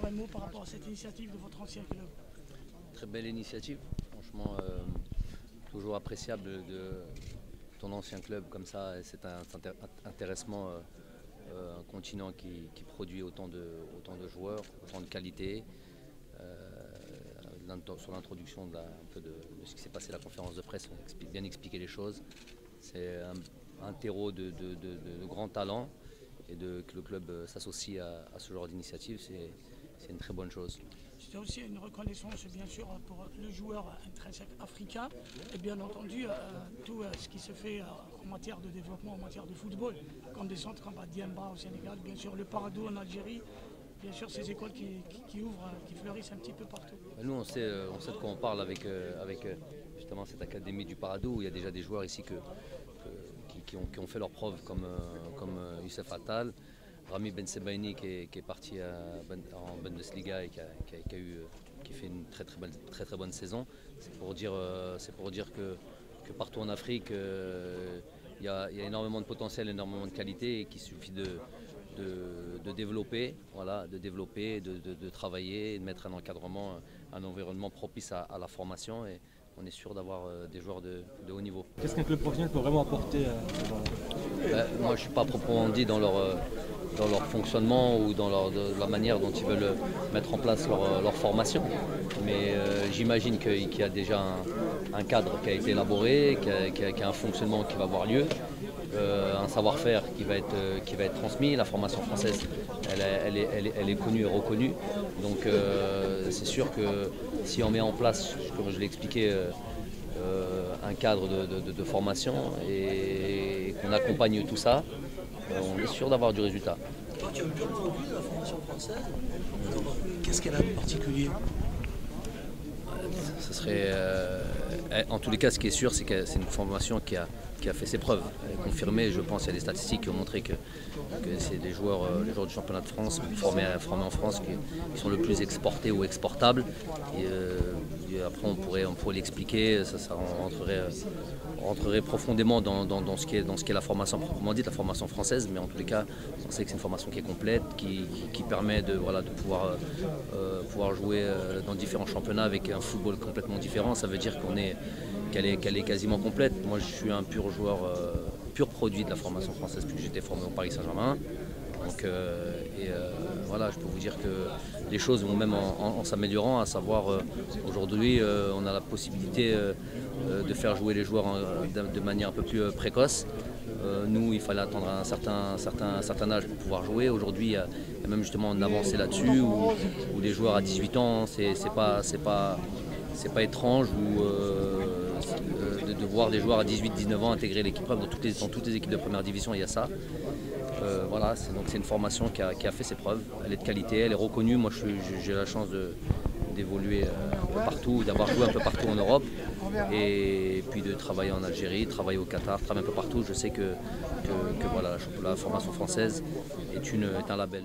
Un mot par rapport à cette initiative de votre ancien club. Très belle initiative, franchement, toujours appréciable de ton ancien club comme ça. C'est un intéressement, un continent qui produit autant de joueurs, autant de qualité. Sur l'introduction de ce qui s'est passé à la conférence de presse, on a bien expliqué les choses. C'est un terreau de grands talents et que le club s'associe à ce genre d'initiative, c'est une très bonne chose. C'est aussi une reconnaissance bien sûr pour le joueur intrinsèque africain et bien entendu tout ce qui se fait en matière de développement, en matière de football, comme des centres comme à Diamba au Sénégal, bien sûr le Paradou en Algérie, bien sûr ces écoles qui ouvrent, qui fleurissent un petit peu partout. Nous on sait de quoi on parle avec justement cette académie du Paradou où il y a déjà des joueurs ici qui ont fait leurs preuves comme Youssef Attal. Rami Ben Sebaini qui est parti en Bundesliga et qui fait une très bonne saison. C'est pour dire que partout en Afrique, il y a énormément de potentiel, énormément de qualité et qu'il suffit de développer, voilà, de travailler, de mettre un encadrement, un environnement propice à la formation. Et on est sûr d'avoir des joueurs de haut niveau. Qu'est-ce qu'un club professionnel peut vraiment apporter Moi, je ne suis pas proprement dit dans leur fonctionnement ou dans la manière dont ils veulent mettre en place leur formation. Mais j'imagine qu'il y a déjà un cadre qui a été élaboré, qu'il y a un fonctionnement qui va avoir lieu, un savoir-faire qui va être transmis. La formation française, elle est connue et reconnue. Donc c'est sûr que si on met en place, comme je l'ai expliqué, un cadre de formation et qu'on accompagne tout ça, on est sûr d'avoir du résultat. Toi, tu as un pur produit de la formation française. Qu'est-ce qu'elle a de particulier? Ce serait, en tous les cas, ce qui est sûr, c'est que c'est une formation qui a fait ses preuves. Elle est confirmée, je pense, il y a des statistiques qui ont montré que c'est les joueurs du championnat de France formés en France qui sont le plus exportés ou exportables. Et après, on pourrait l'expliquer, ça rentrerait profondément dans ce qui est la formation proprement dite, la formation française, mais en tous les cas, on sait que c'est une formation qui est complète, qui permet de pouvoir jouer dans différents championnats avec un football complètement différent. Ça veut dire qu'elle est quasiment complète. Moi, je suis un pur joueur, pur produit de la formation française, puisque j'étais formé au Paris Saint-Germain. Donc, voilà, je peux vous dire que les choses vont même en s'améliorant, à savoir aujourd'hui, on a la possibilité de faire jouer les joueurs de manière un peu plus précoce. Nous, il fallait attendre un certain âge pour pouvoir jouer. Aujourd'hui, il y a même justement une avancée là-dessus où les joueurs à 18 ans, c'est pas étrange de voir des joueurs à 18-19 ans intégrer l'équipe dans toutes les équipes de première division, il y a ça. Voilà, c'est une formation qui a fait ses preuves, elle est de qualité, elle est reconnue. Moi j'ai la chance d'évoluer un peu partout, d'avoir joué un peu partout en Europe et puis de travailler en Algérie, travailler au Qatar, travailler un peu partout. Je sais que voilà, la formation française est un label.